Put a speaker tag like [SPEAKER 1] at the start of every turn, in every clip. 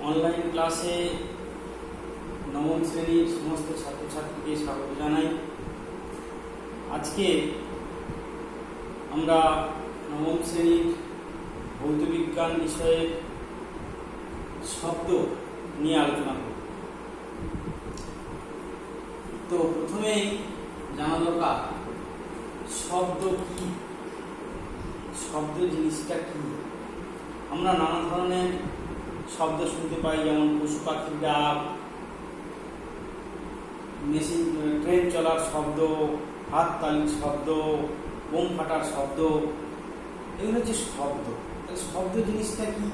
[SPEAKER 1] Online ক্লাসে নবম শ্রেণীর সমস্ত ছাত্রছাত্রীকে স্বাগত জানাই। আজকে আমরা নবম শ্রেণীর ভৌত বিজ্ঞান বিষয়ের শব্দ নিয়ে আলোচনা করব। তো প্রথমেই জানা দরকার শব্দ কি, শব্দ জিনিসটা কি। আমরা নানা ধরনের শব্দ শুনতে পাই, যেমন পশু পাখির ডাক, মেশিন ট্রেন চলার শব্দ, হাত তালির শব্দ, বোম ফাটার শব্দ, এগুলো হচ্ছে শব্দ। শব্দ জিনিসটা কি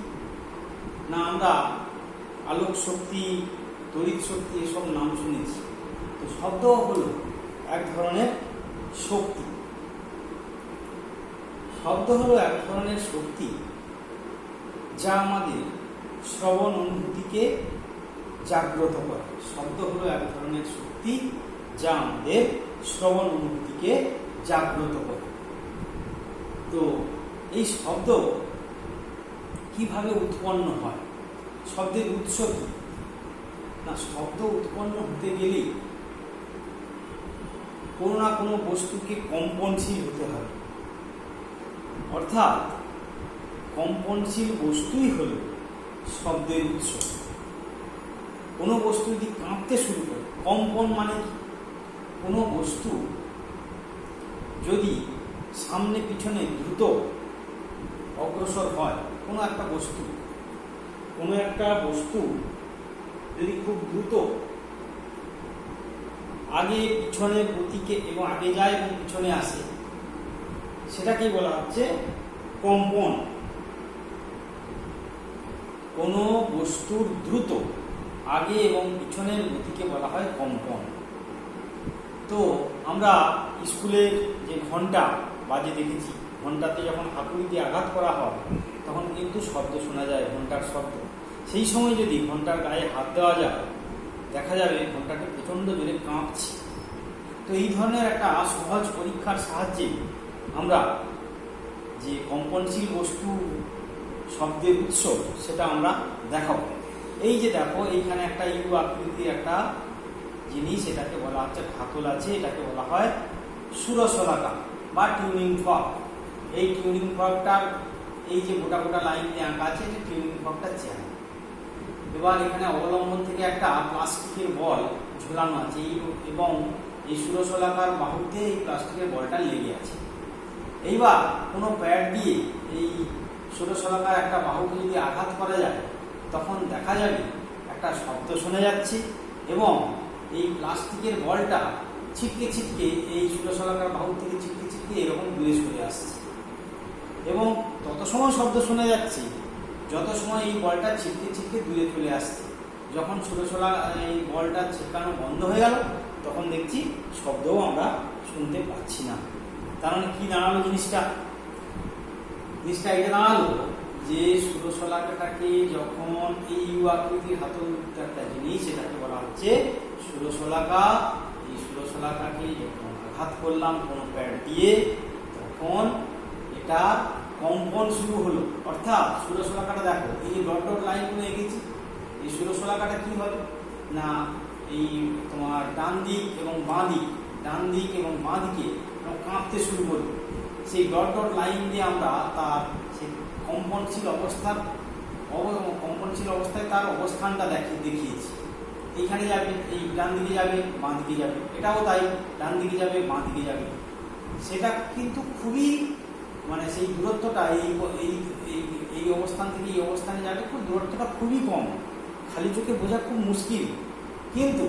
[SPEAKER 1] না, আমরা আলোক শক্তি, তড়িৎ শক্তি এসব নাম শুনেছি। তো শব্দ হলো এক ধরনের শক্তি। শব্দ হলো এক ধরনের শক্তি যা আমাদের শ্রবণ অনুভূতিকে জাগ্রত করে। শব্দ হলো এক ধরনের শক্তি যা আমাদের শ্রবণ অনুভূতিকে জাগ্রত করে। তো এই শব্দ কিভাবে উৎপন্ন হয়, শব্দের উৎস কি না, শব্দ উৎপন্ন হতে গেলেই কোনো না কোনো বস্তুকে কম্পনশীল হতে হবে। অর্থাৎ কম্পনশীল বস্তুই হল শব্দের উৎস। কোনো বস্তু যদি কাঁপতে শুরু করে, কম্পন মানে কি, কোনো বস্তু যদি সামনে পিছনে দ্রুত অগ্রসর হয়, কোনো একটা বস্তু যদি খুব দ্রুত আগে পিছনের গতিকে এবং আগে যায় এবং পিছনে আসে, সেটাকেই বলা হচ্ছে কম্পন। কোনো বস্তুর দ্রুত আগে এবং পিছনের গতিকে বলা হয় কম্পন। তো আমরা স্কুলের যে ঘন্টা বাজে দেখেছি, ঘন্টাতে যখন হাতুড়ি দিয়ে আঘাত করা হয় তখন কিন্তু শব্দ শোনা যায়, ঘন্টার শব্দ। সেই সময় যদি ঘন্টার গায়ে হাত দেওয়া যায়, দেখা যাবে ঘন্টাটা প্রচণ্ড জোরে কাঁপছে। তো এই ধরনের একটা সহজ পরীক্ষার সাহায্যে আমরা যে কম্পনশীল বস্তু শব্দের উৎস সেটা আমরা দেখাবো। এই যে দেখো, এইখানে একটা ইউ আকৃতির একটা জিনিস, এটাকে বলা হচ্ছে ধাতল আছে, এটাকে বলা হয় সুরশলাকা বা টিউনিং ফর্ক। এই টিউনিং ফর্কটার এই যে গোটা গোটা লাইন দিয়ে আঁকা আছে, এটা টিউনিং ফর্কটার চেহারা। এবার এখানে অবলম্বন থেকে একটা প্লাস্টিকের বল ঝোলানো আছে এবং এই সুরশলাকার বাহুতে এই প্লাস্টিকের বলটা লেগে আছে। এইবার কোনো প্যাড দিয়ে এই সুরশলাকার একটা বাহুকে যদি আঘাত করা যায়, তখন দেখা যাবে একটা শব্দ শোনা যাচ্ছে এবং এই প্লাস্টিকের বলটা ছিটকে ছিটকে এই সুরশলাকার বাহু থেকে ছিটকে ছিটকে এরকম দূরে সরে আসছে। এবং তত সময় শব্দ শোনা যাচ্ছে যত সময় এই বলটা ছিটকে ছিটকে দূরে চলে আসছে। যখন এই বলটা ছিটকানো বন্ধ হয়ে গেল, তখন দেখছি শব্দও আমরা শুনতে পাচ্ছি না। তার মানে কি দাঁড়ালো জিনিসটা এটা দাঁড়ালো যে সুরশলাকাটাকে যখন এই ইউ আকৃতির হাতল একটা জিনিস, সেটাকে বলা হচ্ছে সুরশলাকা। এই সুরশলাকাকে যখন আঘাত করলাম কোনো প্যাড দিয়ে, তখন এটা কম্পন শুরু হলো। অর্থাৎ সুরশলাকাটা দেখো, এই ডট ডট লাইনগুলো এঁকেছি, এই সুরশলাকাটা কি হবে না, এই তোমার ডান দিক এবং বাঁ দিকে কাঁপতে শুরু করবে। সেই ডট ডট লাইন দিয়ে আমরা তার সেই কম্পনশীল অবস্থায় তার অবস্থানটা দেখিয়েছি। এইখানে যাবে, এই ডান দিকে যাবে, বাঁ দিকে যাবে, এটাও তাই, ডান দিকে যাবে, বাঁ দিকে যাবে। সেটা কিন্তু খুবই মানে সেই দূরত্বটা এই অবস্থান থেকে এই অবস্থানে যাবে, খুব দূরত্বটা খুবই কম, খালি চোখে বোঝা খুব মুশকিল। কিন্তু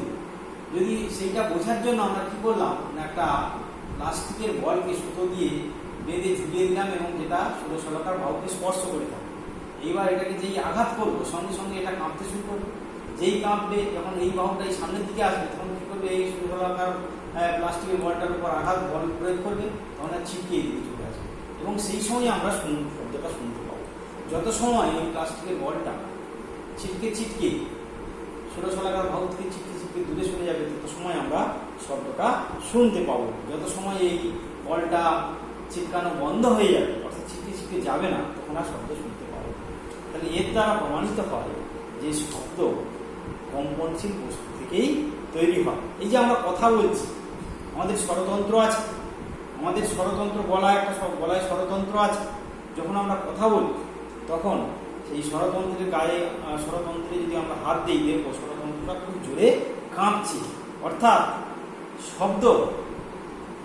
[SPEAKER 1] যদি সেইটা বোঝার জন্য আমরা কি করলাম না, একটা প্লাস্টিকের বলকে সুতো দিয়ে বেঁধে ঝুলিয়ে দিলাম এবং যেটা সুরশলাকার বাহুকে স্পর্শ করে থাকে। এইবার এটাকে যেই আঘাত করবো, সঙ্গে সঙ্গে এটা কাঁপতে শুরু করবে। যেই কাঁপবে, যখন এই বাহুটা এই সামনের দিকে আসবে, তখন কী করবে, এই সুরশলাকার প্লাস্টিকের বলটার উপর বল প্রয়োগ করবে, তখন ছিটকে দিকে চলে আসবে এবং সেই সময় আমরা শব্দটা শুনতে পাবো। যত সময় এই প্লাস্টিকের বলটা ছিটকে সুরশলাকার বাহু থেকে ছিটকে দূরে সরে যাবে, তত সময় আমরা শব্দটা শুনতে পাবো। যত সময় এই বলটা ছিটকানো বন্ধ হয়ে যাবে, অর্থাৎ ছিটকে যাবে না, তখন আর শব্দ শুনতে পাবো। তাহলে এর দ্বারা প্রমাণিত হয় যে শব্দ কম্পনশীল বস্তু থেকেই তৈরি হয়। এই যে আমরা কথা বলছি, আমাদের স্বরতন্ত্র আছে, আমাদের স্বরতন্ত্র গলায় গলায় স্বরতন্ত্র আছে। যখন আমরা কথা বলি তখন সেই স্বরতন্ত্রের গায়ে স্বরতন্ত্রে যদি আমরা হাত দিই, দেখবো স্বরতন্ত্রটা খুব জোরে কাঁপছে। অর্থাৎ শব্দ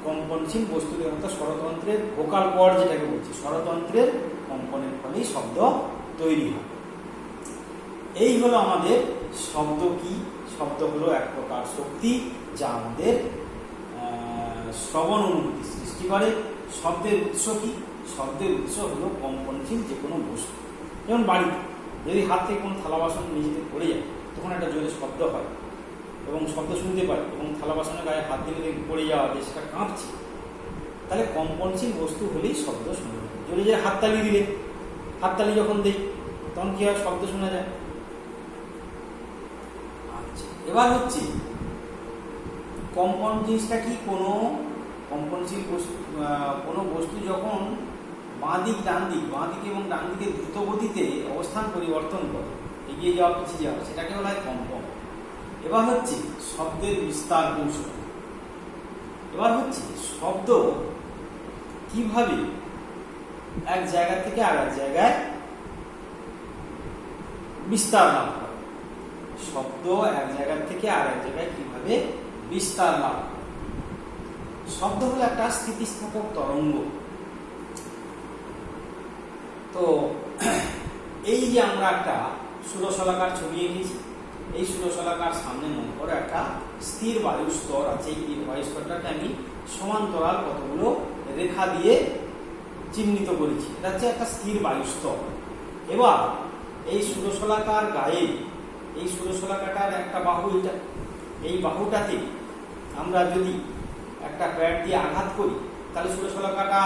[SPEAKER 1] কম্পনশীল বস্তু, অর্থাৎ স্বরতন্ত্রের ভোকাল কর্ড যেটাকে বলছি, স্বরতন্ত্রের কম্পনের ফলেই শব্দ তৈরি হয়। এই হলো আমাদের শব্দ। কি শব্দ হলো এক প্রকার শক্তি যা আমাদের শ্রবণ অনুভূতি সৃষ্টি করে। শব্দের উৎস কি? শব্দের উৎস হলো কম্পনশীল যে কোনো বস্তু। যেমন বাড়িতে যদি হাত থেকে কোনো থালা বাসন নিজেতে পড়ে যায়, তখন একটা জোরে শব্দ হয় এবং শব্দ শুনতে পাই, এবং থালা বাসনের গায়ে হাত দিলে পড়ে যাওয়া যে সেটা কাঁপছে, তাহলে কম্পনশীল বস্তু হলেই শব্দ শোনা যায়। জোরে যে হাততালি দিলে, হাততালি যখন দিই তখন কি হয়? শব্দ শোনা যায়। আচ্ছা, এবার হচ্ছে কম্পন জিনিসটা কি? কোনো কম্পনশীল বস্তু, কোনো বস্তু যখন বাঁ দিক এবং ডান দিকে দ্রুত গতিতে অবস্থান পরিবর্তন করে, এগিয়ে যাওয়া পিছিয়ে যাওয়া, সেটাকে বলা হয় কম্পন। এবার হচ্ছে শব্দের বিস্তার কৌশল। এবার হচ্ছে শব্দ কিভাবে এক জায়গা থেকে আর এক জায়গায় বিস্তার লাভ করে। শব্দ এক জায়গা থেকে আর এক জায়গায় কিভাবে বিস্তার লাভ করে। শব্দ হলো একটা স্থিতিস্থাপক তরঙ্গ। তো এই যে আমরা একটা ষোড়শলাকার ছবি এঁকেছি, এই ষোড়শলাকার সামনে মনে করে একটা স্থির বায়ু স্তর আছে। এই বায়ু স্তরটাকে আমি সমান্তরাল কতগুলো রেখা দিয়ে চিহ্নিত করেছি। এটা হচ্ছে একটা স্থির বায়ু স্তর। এবার এই ষোড়শলাকার গায়ে, এই ষোড়শলাকাটার একটা বাহু, এটা এই বাহুটাতে আমরা যদি একটা প্যাড দিয়ে আঘাত করি, তাহলে ষোড়শলাকাটা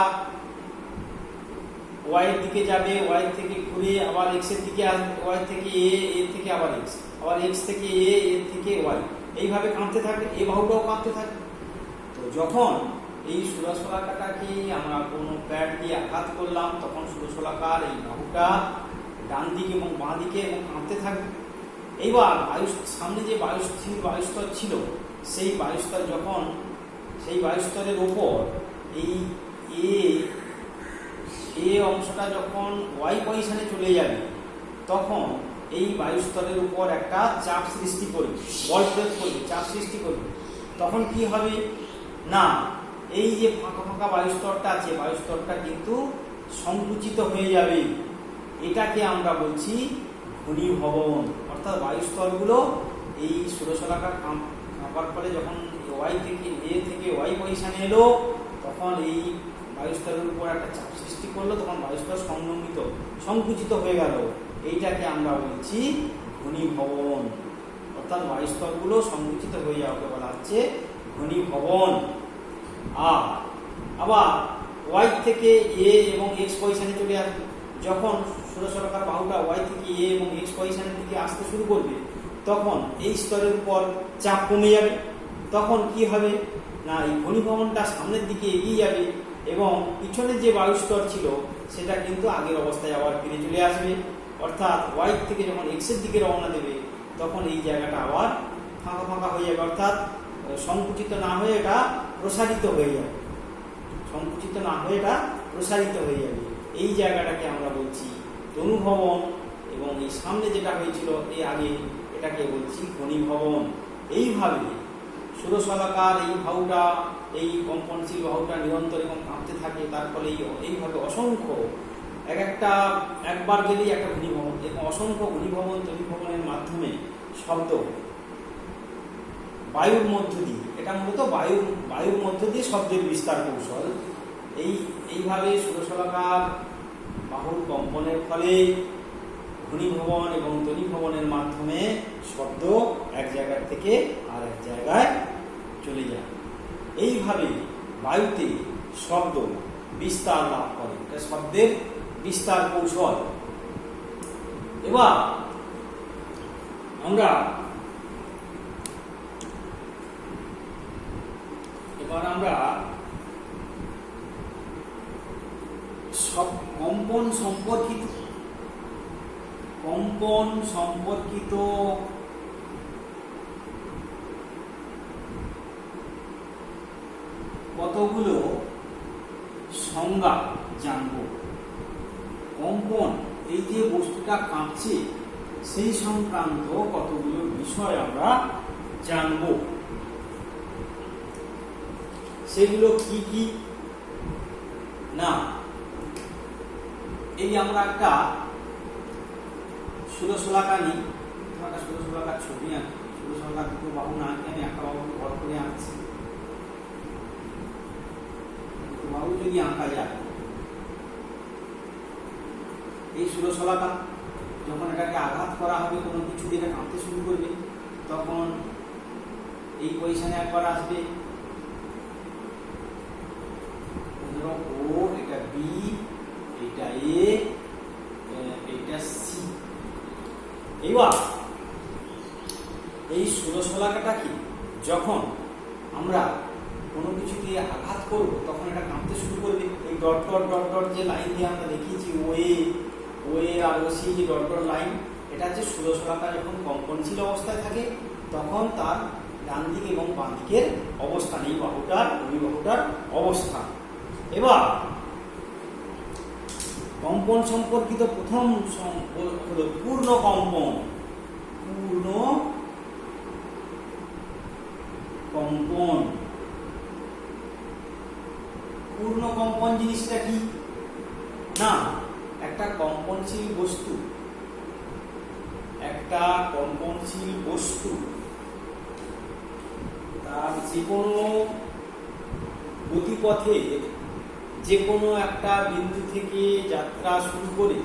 [SPEAKER 1] ওয়াই এর দিকে যাবে, ওয়াই থেকে ঘুরে আবার এক্স এর দিকে আসবে, ওয়াই থেকে এর থেকে আবার এক্স, আবার এক্স থেকে এর থেকে ওয়াই, এইভাবে কাঁপতে থাকবে। এই বাহুটাও কাঁপতে থাকবে। তো যখন এই ষোড়শলাকাটাকে আমরা কোনো প্যাড দিয়ে আঘাত করলাম, তখন ষোড়শলাকার এই বাহুটা ডান দিকে এবং বাঁ দিকে এবং কাঁপতে থাকবে। এইবার সামনে যে বায়ুস্তর ছিল, সেই বায়ুস্তর যখন, সেই বায়ুস্তরের ওপর এই এ অংশটা যখন ওয়াই পজিশনে চলে যাবে, তখন এই বায়ুস্তরের উপর একটা চাপ সৃষ্টি করবে, বল প্রয়োগ করবে, চাপ সৃষ্টি করবে। তখন কি হবে না, এই যে ফাঁকা ফাঁকা বায়ুস্তরটা আছে, বায়ুস্তরটা কিন্তু সংকুচিত হয়ে যাবে। এটাকে আমরা বলছি ঘনীভবন। অর্থাৎ বায়ুস্তরগুলো এই ষোড়শলাকার কাঁপার ফলে যখন ওয়াই থেকে ওয়াই পজিশনে এলো, তখন এই বায়ুস্তরের উপর একটা চাপ সৃষ্টি করলো, তখন বায়ুস্তর সংকুচিত হয়ে গেল। এইটাকে আমরা বলছি ঘনীভবন। অর্থাৎ বায়ুস্তরগুলো সংকুচিত হয়ে যাওয়াকে বলা হচ্ছে ঘনীভবন। আবার ওয়াই থেকে এ এবং এক্স পজিশনে চলে আসবে। যখন ষোড়শলাকার বাহুটা ওয়াই থেকে এ এবং এক্স পজিশনের দিকে আসতে শুরু করবে, তখন এই স্তরের উপর চাপ কমে যাবে। তখন কি হবে না, এই ঘনীভবনটা সামনের দিকে এগিয়ে যাবে এবং পিছনের যে বায়ুস্তর ছিল সেটা কিন্তু আগের অবস্থায় আবার ফিরে চলে আসবে। অর্থাৎ ওয়াই থেকে যখন এক্সের দিকে রওনা দেবে, তখন এই জায়গাটা আবার ফাঁকা ফাঁকা হয়ে যাবে। অর্থাৎ সংকুচিত না হয়ে এটা প্রসারিত হয়ে যাবে, সংকুচিত না হয়ে এটা প্রসারিত হয়ে যাবে। এই জায়গাটাকে আমরা বলছি তনুভবন, এবং এই সামনে যেটা হয়েছিল এই আগে, এটাকে বলছি ঘনীভবন। এইভাবে ষোড়শলাকার এই বাহুটা, এই কম্পনশীল বাহুটা নিরন্তর এবং কাঁপতে থাকে। তার ফলে এইভাবে অসংখ্য একবার গেলেই একটা ঘনীভবন, এবং অসংখ্য ঘনীভবন তনুভবনের মাধ্যমে শব্দ বায়ুর মধ্য দিয়ে, এটা মূলত বায়ুর মধ্য দিয়ে শব্দের বিস্তার কৌশল। এইভাবে ষোড়শলাকার বাহুর কম্পনের ফলে ঘনীভবন এবং তনীভবনের মাধ্যমে শব্দ এক জায়গা থেকে আর এক জায়গায় চলে যায়। এইভাবে বায়ুতে শব্দ বিস্তার লাভ করে। এটা শব্দের বিস্তার কৌশল। এবার আমরা সব কম্পন সম্পর্কিত কম্পন সম্পর্কিত কতগুলো সংজ্ঞা জানব। কম্পন, এই যে বস্তুটা কাঁপছে সেই সংক্রান্ত কতগুলো বিষয় আমরা জানব। সেগুলো কি কি না, এই আমরা একটা ষোলশোলাকা নিই, একটা ষোলশোলাকার ছবি আঁকি। ষোলশোলাকা দুটো বাহু না আঁকি, আমি একটা বাহু বড় করে আঁকছি। বাহু যদি আঁকা যায়, এই ষোলশোলাকা যখন এটাকে আঘাত করা হবে, কোনো কিছু দিয়ে কাঁপতে শুরু করবে, তখন এই পজিশনে একবার আসবে, ও, এটা বি, এটা এ, এটা সি। এবার এই ষোলশোলাকাটাকে যখন আমরা কোনো কিছু দিয়ে আঘাত করব, তখন এটা কাঁপতে শুরু করবে। এই ডট ডট ডট ডট যে লাইন দিয়ে আমরা দেখিয়েছি, ওয়ে আর ওসি, যে ডট ডট লাইন, এটা হচ্ছে ষোলশোলাকা যখন কম্পনশীল অবস্থায় থাকে তখন তার ডান দিক এবং বাম দিকের অবস্থান, এই বাহুটার ওই বাহুটার অবস্থান। এবার কম্পন সম্পর্কিত প্রথম হলো পূর্ণ কম্পন। পূর্ণ কম্পন, পূর্ণ কম্পন জিনিসটা কি না, একটা কম্পনশীল বস্তু, একটা কম্পনশীল বস্তু তার যে কোনো গতিপথে যে কোনো একটা বিন্দু থেকে যাত্রা শুরু করে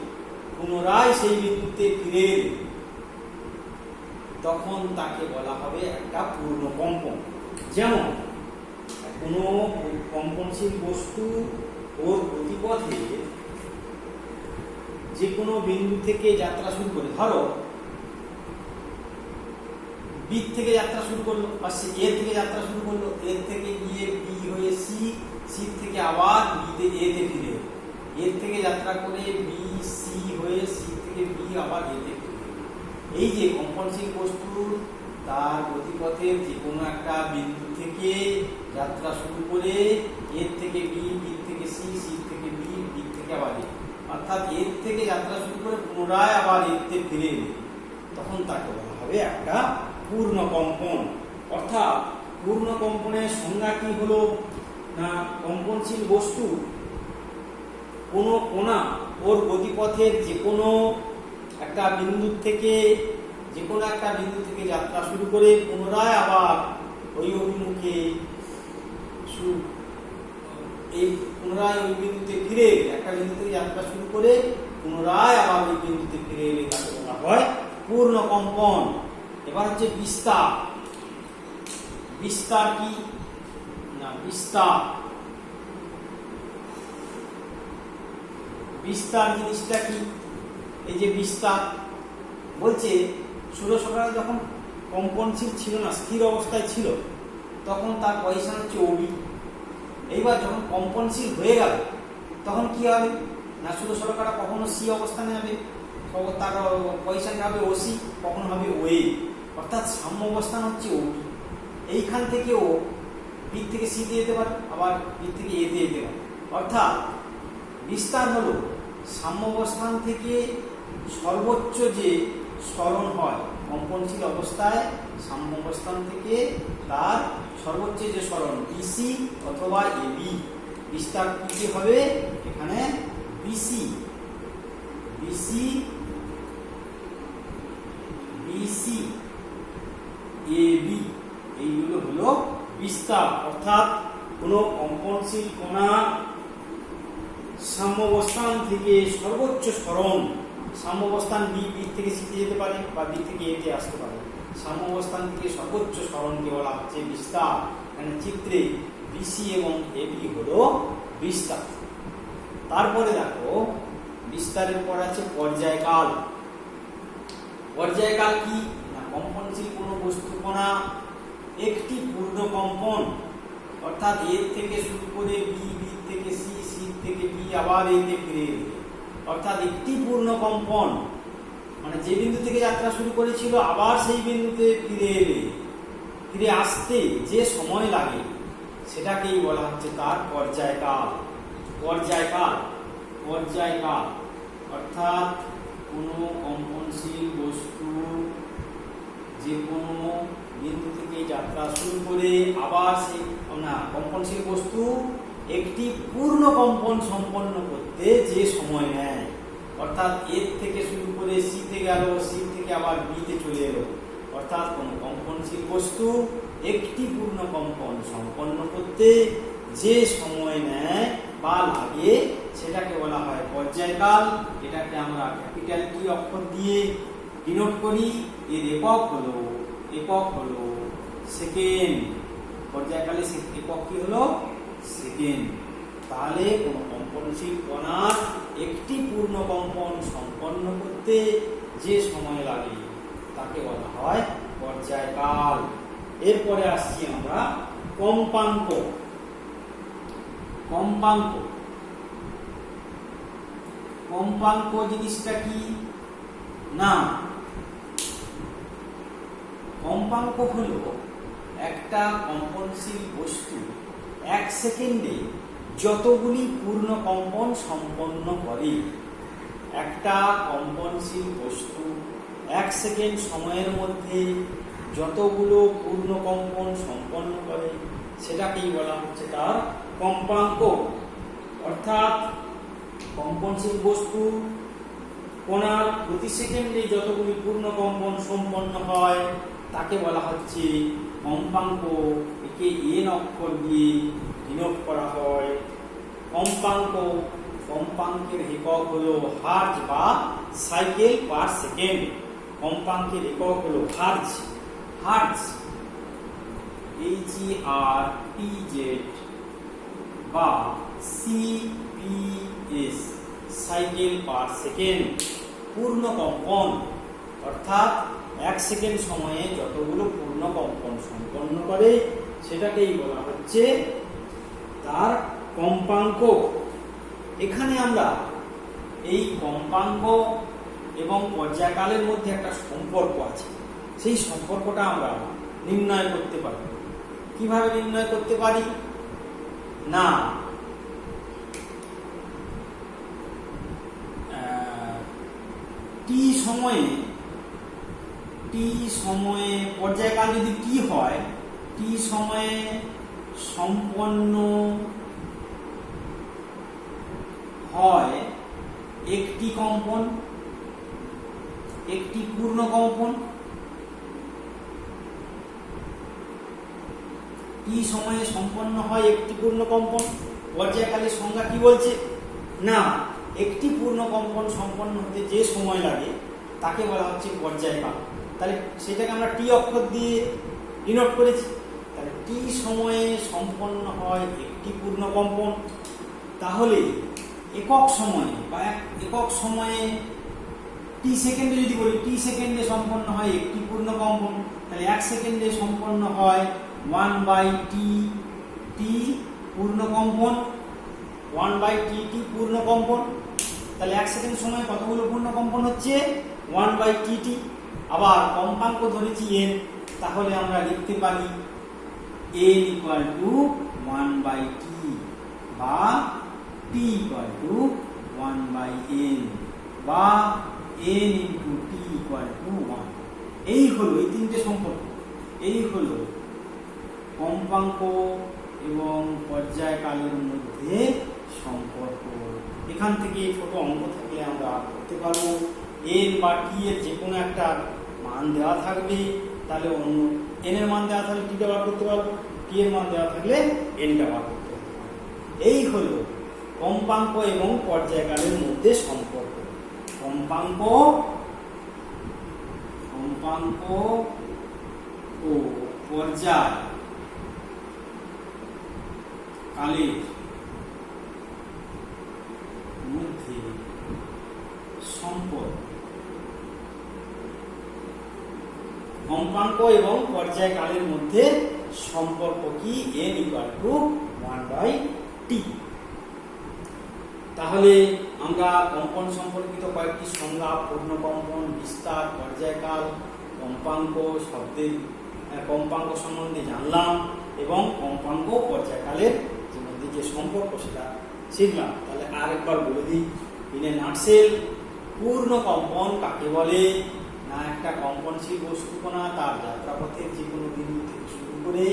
[SPEAKER 1] পুনরায় সেই বিন্দুতে ফিরে এলে তখন তাকে বলা হবে একটা পূর্ণ কম্পন। যেমন কোনো কম্পনশীল বস্তু ওর গতিপথে যে কোনো বিন্দু থেকে যাত্রা শুরু করে, ধরো বি থেকে যাত্রা শুরু করলো, বা এ থেকে যাত্রা শুরু করলো, এ থেকে গিয়ে বি হয়ে সি, সি থেকে আবার বিতে এতে ফিরে, এর থেকে যাত্রা করে বি সি হয়ে সি থেকে বি আবার এতে ফিরে। এই যে কম্পনশীল বস্তু তার গতিপথের যে কোনো একটা বিন্দু থেকে যাত্রা শুরু করে এর থেকে বি, বি থেকে সি, সি থেকে বি, বি থেকে আবার এ, অর্থাৎ এর থেকে যাত্রা শুরু করে পুনরায় আবার এতে ফিরে এলে তখন তাকে বলা হবে একটা পূর্ণ কম্পন। অর্থাৎ পূর্ণ কম্পনের সংজ্ঞা কি হলো না, কম্পনশীল বস্তু কোনো কোণা ওর গতিপথের যে কোনো একটা বিন্দু থেকে যাত্রা শুরু করে পুনরায় আবার ওই অভিমুখে পুনরায় ওই বিন্দুতে ফিরে, একটা বিন্দু থেকে যাত্রা শুরু করে পুনরায় আবার ওই বিন্দুতে ফিরে এলে তাকে বলা হয় পূর্ণ কম্পন। এবার হচ্ছে বিস্তার। বিস্তার কি না, বিস্তার জিনিসটা কি? এই যে বিস্তার বলছে, ষোলশোলাকা যখন কম্পনশীল ছিল না, স্থির অবস্থায় ছিল, তখন তার পজিশন হচ্ছে ওবি। এইবার যখন কম্পনশীল হয়ে গেল তখন কি হবে না, ষোলশোলাকাটা কখনো সি অবস্থানে যাবে, তার পজিশন হবে ওসি, কখনো হবে ওয়ে, অর্থাৎ সাম্য অবস্থান হচ্ছে ওবি। এইখান থেকে ও বি থেকে সিতে যেতে পারে, আবার বি থেকে এতে যেতে পারে। অর্থাৎ বিস্তার হলো সাম্য অবস্থান থেকে সর্বোচ্চ যে সরণ হয় কম্পনশীল অবস্থায়, সাম্য অবস্থান থেকে তার সর্বোচ্চ যে সরণ বিসি অথবা এবি, বিস্তার কি হবে এখানে বিসি, বিসি, বিসি, এবি, এইগুলো হলো বিস্তার। অর্থাৎ কোনো কম্পনশীল কণা সাম্যাবস্থান থেকে সর্বোচ্চ সরণ, সাম্যাবস্থান বি, বি থেকে সিতে যেতে পারে বা বি থেকে এতে আসতে পারে, সাম্যাবস্থান থেকে সর্বোচ্চ সরণকে বলা হচ্ছে বিস্তার। এখানে চিত্রে বিসি এবং এবি হলো বিস্তার। তারপরে দেখো বিস্তারের পর আছে পর্যায়কাল। পর্যায়কাল কি না, কম্পনশীল কোনো বস্তু কণা একটি পূর্ণ কম্পন, অর্থাৎ এর থেকে শুরু করে বি, বি থেকে সি, সি থেকে বি আবার এতে ফিরে এলে, অর্থাৎ একটি পূর্ণ কম্পন মানে যে বিন্দু থেকে যাত্রা শুরু করেছিল আবার সেই বিন্দুতে ফিরে আসতে যে সময় লাগে সেটাকেই বলা হচ্ছে তার পর্যায়কাল। পর্যায়কাল অর্থাৎ কোনো কম্পনশীল বস্তু যে কোনো বিন্দু থেকে যাত্রা শুরু করে আবার সেই কম্পনশীল বস্তু একটি পূর্ণ কম্পন সম্পন্ন করতে যে সময় নেয়, অর্থাৎ এর থেকে শুরু করে সিতে গেল, সি থেকে আবার বিতে চলে এলো, অর্থাৎ কোনো কম্পনশীল বস্তু একটি পূর্ণ কম্পন সম্পন্ন করতে যে সময় নেয় বা লাগে সেটাকে বলা হয় পর্যায়কাল। এটাকে আমরা ক্যাপিটাল টি অক্ষর দিয়ে ডিনোট করি। এর একক হলো সেকেন্ড। পর্যায়কালে একক কি হলো? সেকেন্ড। তাহলে কোনো কম্পনশীল কণার একটি পূর্ণ কম্পন সম্পন্ন করতে যে সময় লাগে তাকে বলা হয় পর্যায়কাল। এরপরে আসছি আমরা কম্পাঙ্ক। কম্পাঙ্ক জিনিসটা কি না? কম্পাঙ্ক হলো একটা কম্পনশীল বস্তু 1 সেকেন্ডে যতগুলি পূর্ণ কম্পন সম্পন্ন করে। একটা কম্পনশীল বস্তু 1 সেকেন্ড সময়ের মধ্যে যতগুলো পূর্ণ কম্পন সম্পন্ন করে সেটাকেই বলা হচ্ছে তার কম্পাঙ্ক। অর্থাৎ কম্পনশীল বস্তু কণার প্রতি সেকেন্ডে যতগুলি পূর্ণ কম্পন সম্পন্ন হয় তাকে বলা হচ্ছে কম্পাঙ্ক। একে এন অক্ষর দিয়ে ডিনোট করা হয়। কম্পাঙ্কের একক হলো হার্জ বা সাইকেল পার সেকেন্ড। কম্পাঙ্কের একক হলো হার্জ HERTZ বা CPS সাইকেল পার সেকেন্ড। পূর্ণ কম্পন অর্থাৎ 1 সেকেন্ড সময়ে যতগুলো পূর্ণ কম্পন সম্পন্ন করে সেটাকেই বলা হচ্ছে তার কম্পাঙ্ক। এখানে আমরা এই কম্পাঙ্ক এবং পর্যায়কালের মধ্যে একটা সম্পর্ক আছে, সেই সম্পর্কটা আমরা নির্ণয় করতে পারি। কিভাবে নির্ণয় করতে পারি? না, টি সময়ে পর্যায়কাল যদি টি হয়, টি সময়ে সম্পন্ন হয় একটি কম্পন, একটি পূর্ণ কম্পন। টি সময়ে সম্পন্ন হয় একটি পূর্ণ কম্পন। পর্যায়কালের সংজ্ঞা কি বলছে? না, একটি পূর্ণ কম্পন সম্পন্ন হতে যে সময় লাগে তাকে বলা হচ্ছে পর্যায়কাল। তাহলে সেটাকে আমরা টি অক্ষর দিয়ে ডিনোট করেছি। তাহলে টি সময়ে সম্পন্ন হয় একটি পূর্ণ কম্পন। তাহলে একক সময়ে টি সেকেন্ডে যদি বলি, টি সেকেন্ডে সম্পন্ন হয় একটি পূর্ণ কম্পন। তাহলে 1 সেকেন্ডে সম্পন্ন হয় 1/t পূর্ণ কম্পন। 1/t পূর্ণ কম্পন। তাহলে 1 সেকেন্ড সময়ে কতগুলো পূর্ণ কম্পন হচ্ছে? 1/t। আবার কম্পাঙ্ক ধরেছি n, তাহলে আমরা লিখতে পারি n = 1/t বা t = 1/n বা n × t = 1। এই তিনটে সম্পর্ক, এই হলো কম্পাঙ্ক এবং পর্যায়কালের মধ্যে সম্পর্ক। এখান থেকে ছোট অঙ্ক থাকলে আমরা করতে পারবো। n বা t এর যে কোনো একটা মান দেওয়া থাকবে, তাহলে অন্য n এর মান দেওয়া থাকলে t টা বার করতে পারবো, t এর মান দেওয়া থাকলে n টা বার করতে পারবো। এই হলো কম্পাঙ্ক এবং পর্যায়কালের মধ্যে সম্পর্ক। কম্পাঙ্ক ও পর্যায়কালের মধ্যে সম্পর্ক। কম্পাঙ্ক এবং পর্যায়কালের মধ্যে সম্পর্ক কি? n = 1/t। তাহলে আমরা কম্পন সম্পর্কিত কয়েকটি সংজ্ঞা, পূর্ণ কম্পন, বিস্তার, পর্যায়কাল, কম্পাঙ্ক, শব্দের কম্পাঙ্ক সম্বন্ধে জানলাম এবং কম্পাঙ্ক পর্যায়কালের মধ্যে যে সম্পর্ক সেটা শিখলাম। তাহলে আরেকবার বলে দিই ইন এ নাটসেল, পূর্ণ কম্পন কাকে বলে? না একটা কম্পনশীল বস্তুকণা তার যাত্রাপথের যে কোনো বিন্দু থেকে শুরু করে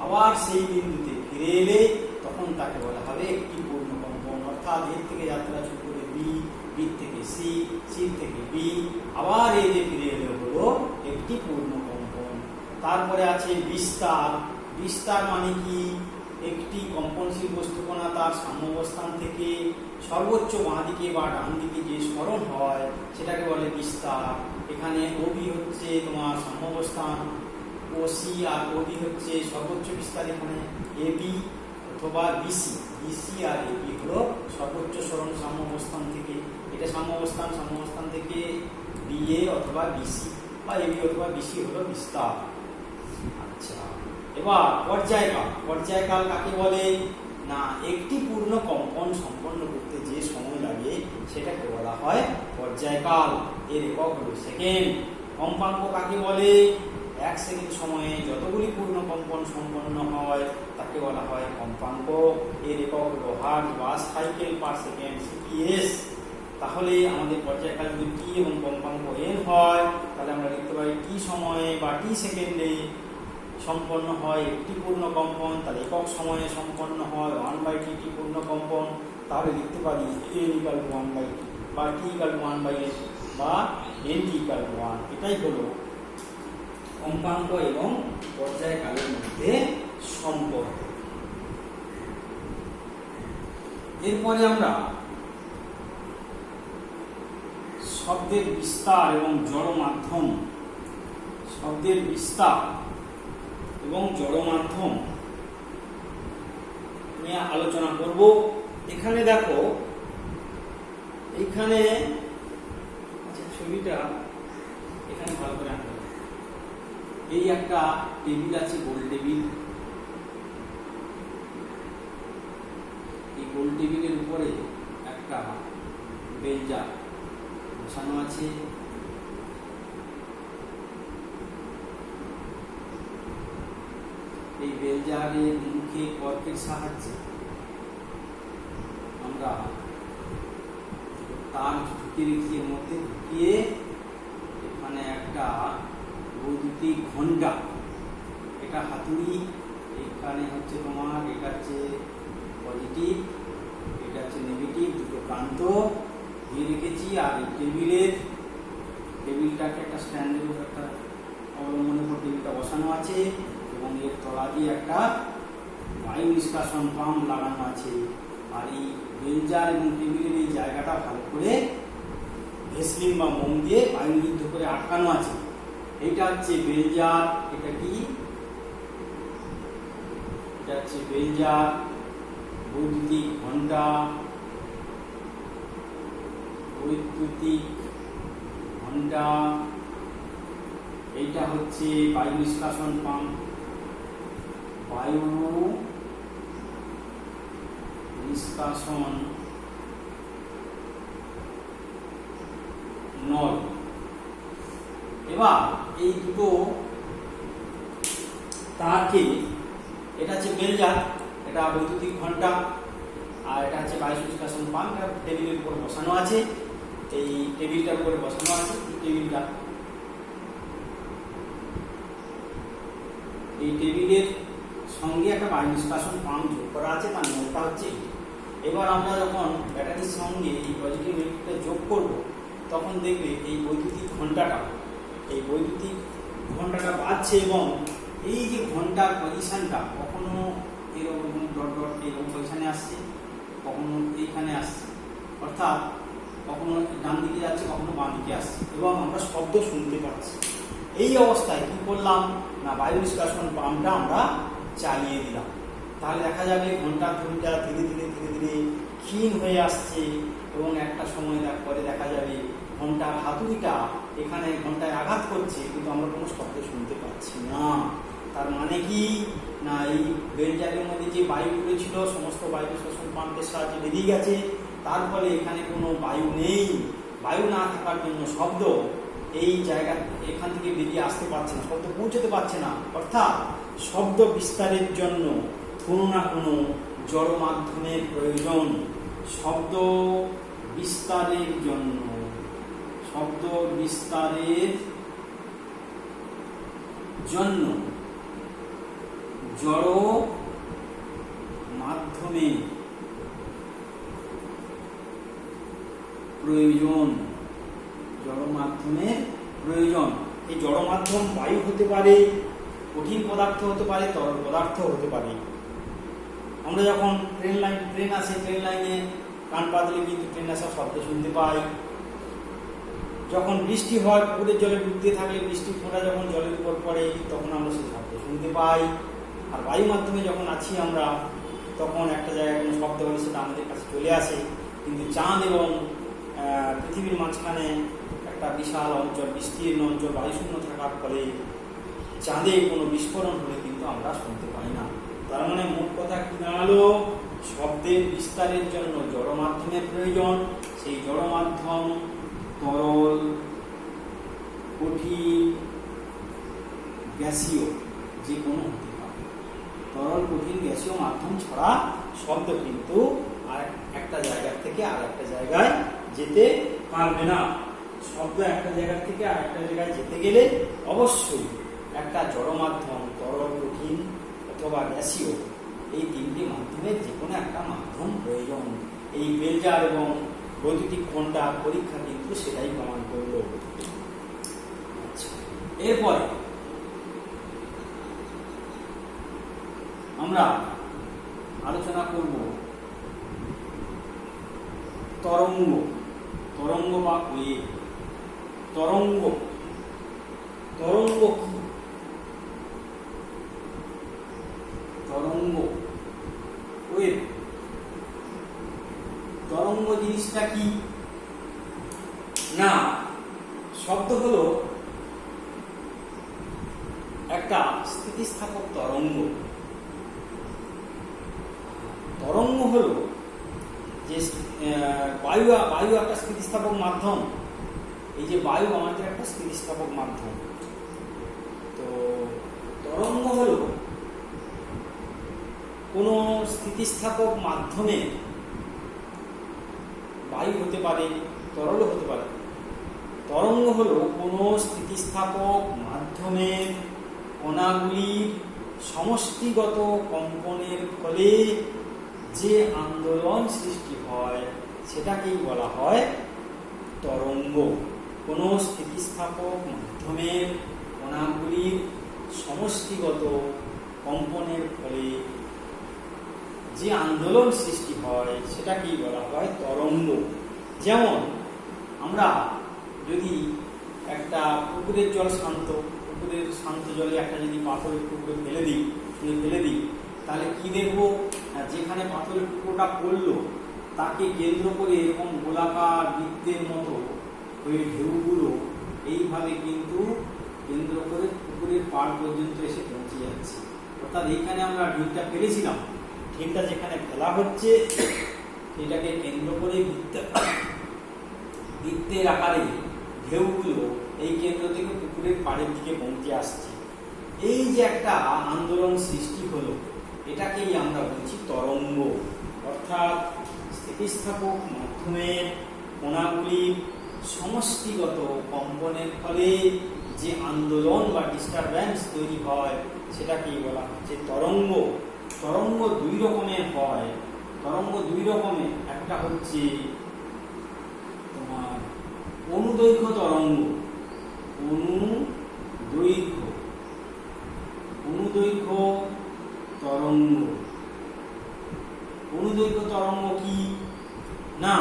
[SPEAKER 1] আবার সেই বিন্দুতে ফিরে এলে তখন তাকে বলা হবে একটি পূর্ণ কম্পন। অর্থাৎ এর থেকে যাত্রা শুরু করে বি, বি থেকে সি, সি থেকে বি, আবার এই যে ফিরে এলে হলো একটি পূর্ণ কম্পন। তারপরে আছে বিস্তার। বিস্তার মানে কি? একটি কম্পনশীল বস্তুকণা তার সাম্যাবস্থান থেকে সর্বোচ্চ বাঁ দিকে বা ডান দিকে যে সরণ হয় সেটাকে বলে বিস্তার। এখানে ওবি হচ্ছে তোমার সাম্যাবস্থান, ওসি আর ওডি হচ্ছে সর্বোচ্চ বিস্তার। এখানে এবি অথবা বিসি, বিসি আর এবি হলো সর্বোচ্চ সরণ সাম্যাবস্থান থেকে। এটা সাম্যাবস্থান, সাম্যাবস্থান থেকে বিএ অথবা বিসি বা এবি অথবা বিসি হলো বিস্তার। আচ্ছা, এবার পর্যায়কাল। পর্যায়কাল কাকে বলে? না একটি পূর্ণ কম্পন সম্পন্ন করতে যে সময় লাগে সেটাকে বলা হয় পর্যায়কাল। এর একক হলো সেকেন্ড। কম্পাঙ্ক কাকে বলে? 1 সেকেন্ড সময়ে যতগুলি পূর্ণ কম্পন সম্পন্ন হয় তাকে বলা হয় কম্পাঙ্ক। এর একক হলো হার্জ বা সাইকেল পার সেকেন্ড, সিপিএস। তাহলে আমাদের পর্যায়কাল যদি টি এবং কম্পাঙ্ক এন হয় তাহলে আমরা লিখতে পারি টি সময়ে বা টি সেকেন্ডে সম্পন্ন হয় একটি পূর্ণ কম্পন। তাহলে একক সময়ে সম্পন্ন হয় 1/t টি পূর্ণ কম্পন। তাহলে লিখতে পারি n = 1/t বা t = 1/s বা n t = 1। এটাই হলো কম্পাঙ্ক এবং পর্যায়কালের মধ্যে সম্পর্ক। এরপরে আমরা শব্দের বিস্তার এবং জড় মাধ্যম, শব্দের বিস্তার এবং জড় মাধ্যম নিয়ে আলোচনা করব। এখানে দেখো, এইখানে ছবিটা এখানে ভালো করে আঁকতে হবে। এই একটা টেবিল আছে, গোল টেবিল। এই গোল টেবিলের উপরে একটা বেলচা বসানো আছে। এই বেলজারের মুখে কর্কের সাহায্যে আমরা তার ঢুকিয়ে মধ্যে ঢুকিয়ে এখানে একটা বৈদ্যুতিক ঘণ্টা, এটা হাতুড়ি, এখানে হচ্ছে তোমার এটা হচ্ছে পজিটিভ, এটা হচ্ছে নেগেটিভ, দুটো প্রান্ত দিয়ে রেখেছি। আর এই টেবিলটাকে একটা স্ট্যান্ডের উপর একটা অবলম্বনের উপর টেবিলটা বসানো আছে এবং এর তলা দিয়ে একটা বায়ু নিষ্কাশন পাম্প লাগানো আছে। আর এই বেলজার এবং টেবিলের এই জায়গাটা ভালো করে ভেসলিন বা মোম দিয়ে বায়ু নিরুদ্ধ করে আটকানো আছে। এইটা হচ্ছে বেলজার। এটা কি? এটা হচ্ছে বেলজার, বৈদ্যুতিক ঘণ্টা, বৈদ্যুতিক ঘণ্টা। এইটা হচ্ছে বায়ু নিষ্কাশন পাম্প, বায়ু নিষ্কাশন নল। এবার এই দুটো তারকে, এটা হচ্ছে বেলজার, এটা বৈদ্যুতিক ঘণ্টা, আর এটা হচ্ছে বায়ু নিষ্কাশন পাম্প। টেবিলের উপর বসানো আছে, এই টেবিলটার উপরে বসানো আছে। এই টেবিলের সঙ্গে একটা বায়ু নিষ্কাশন পাম্প যোগ করা আছে, তার নলটা হচ্ছে। এবার আমরা যখন ব্যাটারির সঙ্গে এই পজিটিভ ইলেকট্রিকটা যোগ করব তখন দেখবে এই বৈদ্যুতিক ঘণ্টাটা বাজছে এবং এই যে ঘণ্টার পজিশনটা কখনো এরকম ডট ডট এরকম পজিশনে আসছে, কখনো এইখানে আসছে, অর্থাৎ কখনো ডান দিকে যাচ্ছে, কখনো বাঁ দিকে আসছে এবং আমরা শব্দ শুনতে পাচ্ছি। এই অবস্থায় কি করলাম না, বায়ু নিষ্কাশন পাম্পটা আমরা চালিয়ে দিলাম। তাহলে দেখা যাবে ঘন্টার ধুরিটা ধীরে ধীরে ক্ষীণ হয়ে আসছে এবং একটা সময় পরে দেখা যাবে ঘন্টার হাতুড়িটা এখানে ঘন্টায় আঘাত করছে, কিন্তু আমরা কোনো শব্দ শুনতে পাচ্ছি না। তার মানে কি না, এই বেলজারের মধ্যে যে বায়ুগুলো ছিল সমস্ত বায়ু নিষ্কাশন পাম্পের সাহায্যে বেরিয়ে গেছে তার ফলে এখানে কোনো বায়ু নেই। বায়ু না থাকার জন্য শব্দ এই জায়গা এখান থেকে বেরিয়ে আসতে পারছে না, শব্দ পৌঁছতে পারছে না। অর্থাৎ শব্দ বিস্তারের জন্য কোনো না কোনো জড় মাধ্যমের প্রয়োজন। শব্দ বিস্তারের জন্য জড় মাধ্যমের প্রয়োজন। এই জড় মাধ্যম বায়ু হতে পারে, কঠিন পদার্থ হতে পারে, তরল পদার্থ হতে পারে। আমরা যখন ট্রেন আসে, ট্রেন লাইনে কান পাতলে কিন্তু ট্রেন আসার শব্দ শুনতে পাই। যখন বৃষ্টি হয়, পুকুরের জলে ডুবতে থাকলে বৃষ্টির ফোঁটা যখন জলের উপর পড়ে তখন আমরা সেই শব্দ শুনতে পাই। আর বায়ু মাধ্যমে যখন আছি আমরা, তখন একটা জায়গায় কোনো শব্দ হলে সেটা আমাদের কাছে চলে আসে। কিন্তু চাঁদ এবং পৃথিবীর মাঝখানে একটা বিশাল অঞ্চল, বিস্তীর্ণ অঞ্চল, বায়ুশূন্য থাকার ফলে চাঁদে কোনো বিস্ফোরণ হলে কিন্তু আমরা শুনতে পাই না। তার মানে মোট কথা কি দাঁড়ালো? শব্দের বিস্তারের জন্য জড় মাধ্যমের প্রয়োজন। সেই জড় মাধ্যম তরল, কঠিন, গ্যাসীয় যে কোনো হতে পারে। তরল, কঠিন, গ্যাসীয় মাধ্যম ছাড়া শব্দ কিন্তু আর একটা জায়গা থেকে আর একটা জায়গায় যেতে পারবে না। শব্দ একটা জায়গা থেকে আর একটা জায়গায় যেতে গেলে অবশ্যই একটা জড় মাধ্যম, তরল, কঠিন অথবা গ্যাসীয়, এই তিনটি মাধ্যমের যে কোনো একটা মাধ্যম প্রয়োজন। এই বেলজার এবং বৈদ্যুতিক ঘণ্টা পরীক্ষা কিন্তু সেটাই প্রমাণ করল। এরপরে আমরা আলোচনা করব তরঙ্গ বা ওয়েভ। তরঙ্গ কি? তরঙ্গ, ওয়েভ। তরঙ্গ জিনিসটা কি না, শব্দ হলো একটা স্থিতিস্থাপক তরঙ্গ। তরঙ্গ হলো যে বায়ু একটা স্থিতিস্থাপক মাধ্যম। এই যে বায়ু আমাদের একটা স্থিতিস্থাপক মাধ্যম। তো তরঙ্গ হলো কোনো স্থিতিস্থাপক মাধ্যমে, বায়ু হতে পারে, তরল হতে পারে। তরঙ্গ হলো কোনো স্থিতিস্থাপক মাধ্যমের কণাগুলির সমষ্টিগত কম্পনের ফলে যে আন্দোলন সৃষ্টি হয় সেটাকেই বলা হয় তরঙ্গ। কোনো স্থিতিস্থাপক মাধ্যমের কণাগুলির সমষ্টিগত কম্পনের ফলে যে আন্দোলন সৃষ্টি হয় সেটাকেই বলা হয় তরঙ্গ। যেমন আমরা যদি একটা পুকুরের জল শান্ত, পুকুরের শান্ত জলে একটা যদি পাথরের টুকরো ফেলে দিই, তাহলে কি দেখবো? যেখানে পাথরের টুকরোটা পড়লো তাকে কেন্দ্র করে এরকম গোলাকার বৃত্তের মতো হয়ে ঢেউগুলো এইভাবে কিন্তু কেন্দ্র করে পুকুরের পাড় পর্যন্ত এসে পৌঁছে যাচ্ছে। অর্থাৎ এইখানে আমরা ঢিলটা ফেলেছিলাম, ঢিলটা যেখানে ফেলা হচ্ছে এটাকে কেন্দ্র করে বৃত্তের আকারে ঢেউগুলো এই কেন্দ্র থেকে পুকুরের পাড়ের দিকে পৌঁছে আসছে। এই যে একটা আন্দোলন সৃষ্টি হলো, এটাকেই আমরা বলছি তরঙ্গ। অর্থাৎ স্থিতিস্থাপক মাধ্যমের কণাগুলির সমষ্টিগত কম্পনের ফলে যে আন্দোলন বা ডিস্টারবেন্স তৈরি হয় সেটাকেই বলা হচ্ছে তরঙ্গ। তরঙ্গ দুই রকমের হয়। একটা হচ্ছে তোমার অনুদৈর্ঘ্য তরঙ্গ। অনুদৈর্ঘ্য তরঙ্গ কি না,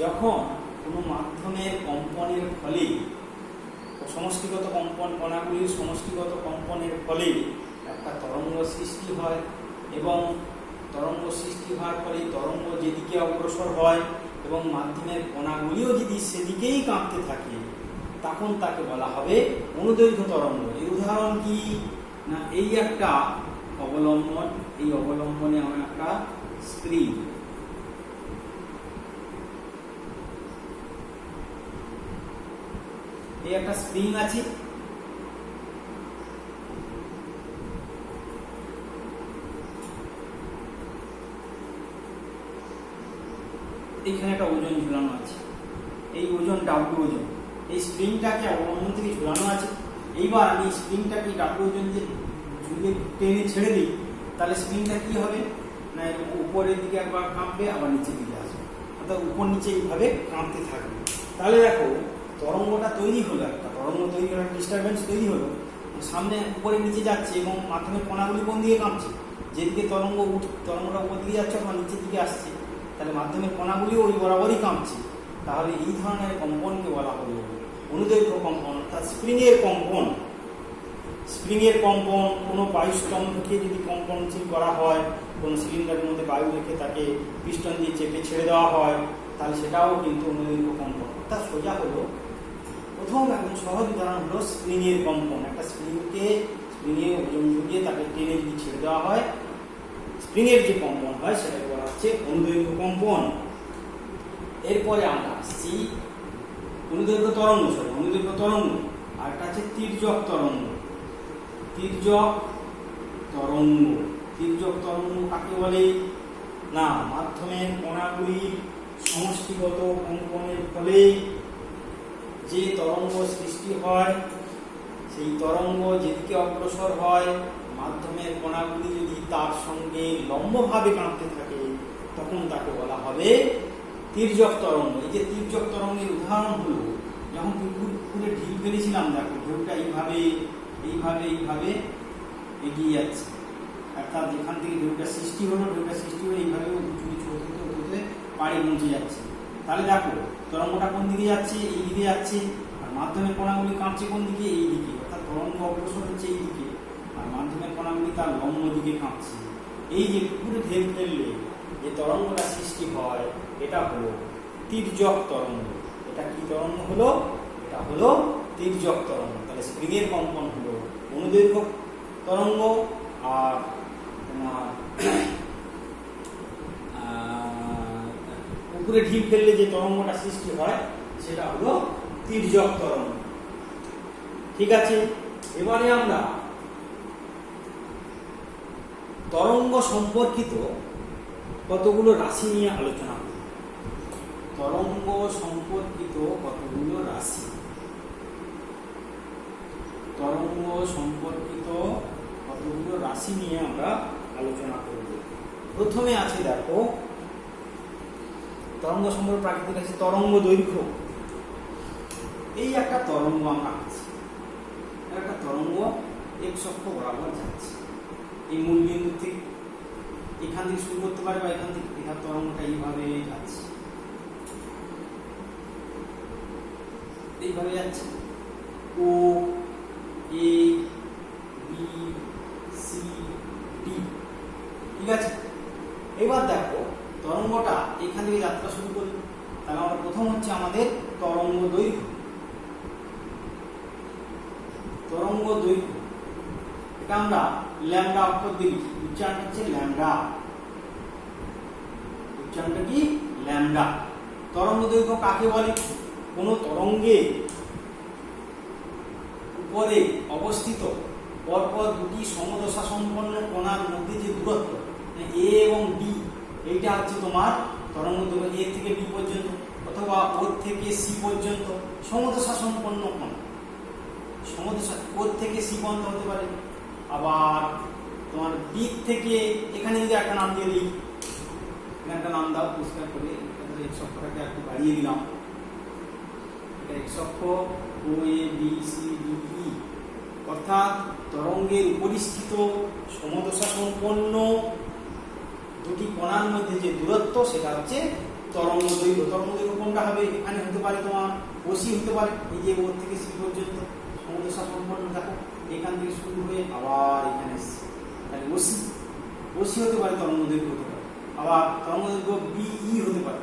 [SPEAKER 1] যখন কোনো মাধ্যমের কম্পনের ফলে, সমষ্টিগত কম্পন, কণাগুলির সমষ্টিগত কম্পনের ফলে একটা তরঙ্গ সৃষ্টি হয়, এবং তরঙ্গ সৃষ্টি হওয়ার ফলে তরঙ্গ যেদিকে অগ্রসর হয় এবং মাধ্যমের কণাগুলিও যদি সেদিকেই কাঁপতে থাকে, তখন তাকে বলা হবে অনুদৈর্ঘ্য তরঙ্গ। এর উদাহরণ কি না, এই একটা অবলম্বন, এই অবলম্বনে আমরা একটা স্ক্রিন, এই একটা স্প্রিং আছে, এইখানে একটা ওজন ঝুলানো আছে, এই ওজন ডাব্লিউ ওজন, এই স্প্রিংটাকে অন্য থেকে ঝুলানো আছে। এইবার আমি স্প্রিংটাকে ডাব্লিউ ওজন দিয়ে ঝুলিয়ে টেনে ছেড়ে দিই, তাহলে স্প্রিংটা কি হবে না উপরের দিকে একবার কাঁপবে, আবার নিচের দিকে আসবে, অর্থাৎ উপর নিচে এইভাবে কাঁপতে থাকবে। তাহলে দেখো তরঙ্গটা তৈরি হলো, একটা তরঙ্গ তৈরি হলো, ডিস্টারবেন্স তৈরি হলো, সামনে উপরে নিচে যাচ্ছে এবং মাধ্যমের কণাগুলি কোন দিকে কাঁপছে, যেদিকে তরঙ্গটা উপর দিকে যাচ্ছে অথবা নিচের দিকে আসছে, তাহলে মাধ্যমের কণাগুলিও ওই বরাবরই কাঁপছে। তাহলে এই ধরনের কম্পনকে বলা হলো অনুদৈর্ঘ্য কম্পন, অর্থাৎ স্প্রিংয়ের কম্পন। স্প্রিংয়ের কম্পন কোনো বায়ুস্তম্ভকে যদি কম্পনশীল করা হয়, কোনো সিলিন্ডারের মধ্যে বায়ু রেখে তাকে পিস্টন দিয়ে চেপে ছেড়ে দেওয়া হয়, তাহলে সেটাও কিন্তু অনুদৈর্ঘ্য কম্পন। অর্থাৎ সোজা হলো প্রথম একদম সহজ উদাহরণ হলো স্প্রিংয়ের কম্পন। একটা স্প্রিংয়ে ওজন ঝুলিয়ে তাকে টেনে যদি ছেড়ে দেওয়া হয়, স্প্রিংয়ের যে কম্পন হয় সেটাকে বলা হচ্ছে অনুদৈর্ঘ্য কম্পন। এরপরে আমরা আসছি অনুদৈর্ঘ্য তরঙ্গ, আর একটা আছে তির্যক তরঙ্গ। তির্যক তরঙ্গ কাকে বলে না, মাধ্যমের কণাগুলির সমষ্টিগত কম্পনের ফলে যে তরঙ্গ সৃষ্টি হয়, সেই তরঙ্গ যেদিকে অগ্রসর হয়, মাধ্যমের কণাগুলি যদি তার সঙ্গে লম্বভাবে কাঁপতে থাকে, তখন তাকে বলা হবে তির্যক তরঙ্গ। এই যে তির্যক তরঙ্গের উদাহরণ হলো, যখন পুকুরে ঢিল ফেলেছিলাম, দেখো ঢেউটা এইভাবে এগিয়ে যাচ্ছে, অর্থাৎ যেখান থেকে ঢেউটা সৃষ্টি হয়ে এইভাবে হতে পাড়ে পৌঁছে যাচ্ছে। তাহলে দেখো তরঙ্গটা কোন দিকে যাচ্ছে, এই দিকে যাচ্ছে, আর মাধ্যমের কণাগুলি কাঁপছে কোন দিকে, এই দিকে, অর্থাৎ তরঙ্গ অগ্রসর হচ্ছে এই দিকে, আর মাধ্যমের কণাগুলি তার লম্ব দিকে কাঁপছে। এই যে পুকুরে ঢেউ ফেললে যে তরঙ্গটা সৃষ্টি হয়, এটা হলো তির্যক তরঙ্গ। এটা কি তরঙ্গ হলো? এটা হলো তির্যক তরঙ্গ। তাহলে স্প্রিংয়ের কম্পন হলো অনুদৈর্ঘ্য তরঙ্গ, আর তোমার পুকুরে ঢিল ফেললে যে তরঙ্গটা সৃষ্টি হয় সেটা হলো তির্যক তরঙ্গ। ঠিক আছে, এবারে আমরা তরঙ্গ সম্পর্কিত কতগুলো রাশি নিয়ে আলোচনা করি। তরঙ্গ সম্পর্কিত কতগুলো রাশি নিয়ে আমরা আলোচনা করব। প্রথমে আছে দেখো তরঙ্গ সম্পর্কে প্রাকৃতিক আছে তরঙ্গ দৈর্ঘ্য। এই একটা তরঙ্গ আমরা আছি, একটা তরঙ্গ x অক্ষ বরাবর যাচ্ছে, এই মূল বিন্দু থেকে এখান থেকে শুরু করতে পারে বা এখান থেকে এখানে তরঙ্গটা এইভাবে যাচ্ছে, এইভাবে যাচ্ছে, ও এ বি সি ডি। ঠিক আছে, এবার দেখো তরঙ্গটা এখান থেকে যাত্রা শুরু করলো, তাহলে আমরা প্রথম হচ্ছে আমাদের তরঙ্গ দৈর্ঘ্য। এটা আমরা ল্যামডা অক্ষর দিয়ে লিখি, উচ্চারণ হচ্ছে ল্যামডা, উচ্চারণটা কি ল্যামডা। তরঙ্গ দৈর্ঘ্য কাকে বলে? কোন তরঙ্গে উপরে অবস্থিত পরপর দুটি সমদশা সম্পন্ন কণার মধ্যে যে দূরত্ব এ এবং বি, এইটা হচ্ছে তোমার তরঙ্গ দৈর্ঘ্য। এ থেকে বি পর্যন্ত অথবা ও থেকে সি পর্যন্ত সমদশা সম্পন্ন কণা, সমদশা ও থেকে সি পর্যন্ত হতে পারে। আবার তোমার বি থেকে এখানে যদি একটা নাম দিয়ে দিই, একটা নাম দাও পরিষ্কার করে, এক্স অক্ষটাকে একটু বাড়িয়ে দিলাম, এটা এক্স অক্ষ, ও A B C D E, অর্থাৎ তরঙ্গের উপরিস্থিত সমদশা সম্পন্ন দুটি কণার মধ্যে যে দূরত্ব সেটা হচ্ছে তরঙ্গ দৈর্ঘ্য। তরঙ্গ দৈর্ঘ্য কোনটা হবে? এখানে হতে পারে তোমার ওসি হতে পারে, এই যে ও থেকে সি পর্যন্ত সমদশা সম্পন্ন, দেখো এখান থেকে শুরু হয়ে আবার এখানে তাহলে ওসি হতে পারে, তরঙ্গ দৈর্ঘ্য হতে পারে। আবার তরঙ্গ দৈর্ঘ্য বিই হতে পারে,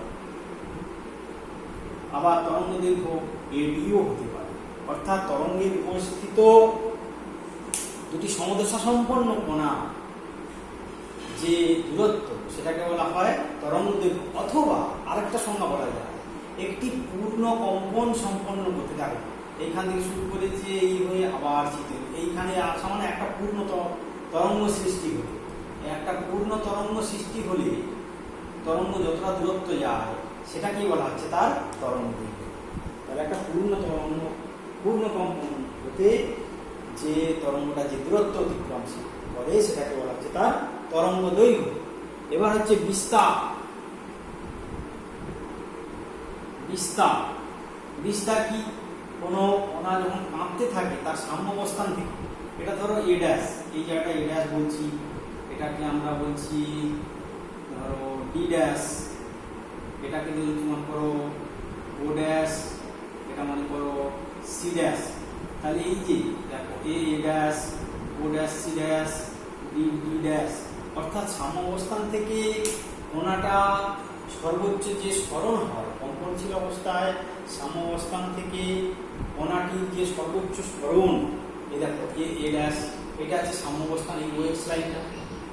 [SPEAKER 1] আবার তরঙ্গ দৈর্ঘ্য এডিও হতে পারে। অর্থাৎ তরঙ্গের উপস্থিত দুটি সমদশা সম্পন্ন কণা যে দূরত্ব সেটাকে বলা হয় তরঙ্গ দৈর্ঘ্য, অথবা আরেকটা সংজ্ঞা বলা যায় একটি পূর্ণ কম্পন সম্পন্ন করতে থাকে। এইখান থেকে শুরু করেছে এই হয়ে আবার চিতে এইখানে আসা মানে একটা পূর্ণ তরঙ্গ সৃষ্টি হলো। একটা পূর্ণ তরঙ্গ সৃষ্টি হলে তরঙ্গ যতটা দূরত্ব যায় সেটাকেই বলা হচ্ছে তার তরঙ্গ দৈর্ঘ্য। তাহলে একটা পূর্ণ কম্পন হতে যে তরঙ্গটা যে দূরত্ব অতিক্রম করে সেটাকে বলা হচ্ছে তার তরঙ্গ দৈর্ঘ্য। এবার হচ্ছে বিস্তার। বিস্তার বিস্তার কি? কোনো কণা যখন কাঁপতে থাকে তার সাম্যাবস্থান থেকে, এটা ধরো এ ড্যাশ, এই জায়গাটা এ ড্যাশ বলছি, এটাকে আমরা বলছি ধরো ডি ড্যাশ, এটাকে যদি মনে করো ও ড্যাশ, এটা মনে করো সি ড্যাশ। তাহলে এই যে দেখো A dash, O dash, C dash, D D dash, অর্থাৎ সাম্যাবস্থান থেকে কোণাটা সর্বোচ্চ যে স্মরণ হয় কম্পনশীল অবস্থায়, সাম্যাবস্থান থেকে কোণাটির যে সর্বোচ্চ স্মরণ, এই দেখো এ ড্যাশ, এটা আছে সাম্যাবস্থান, এই ওএক্স লাইনটা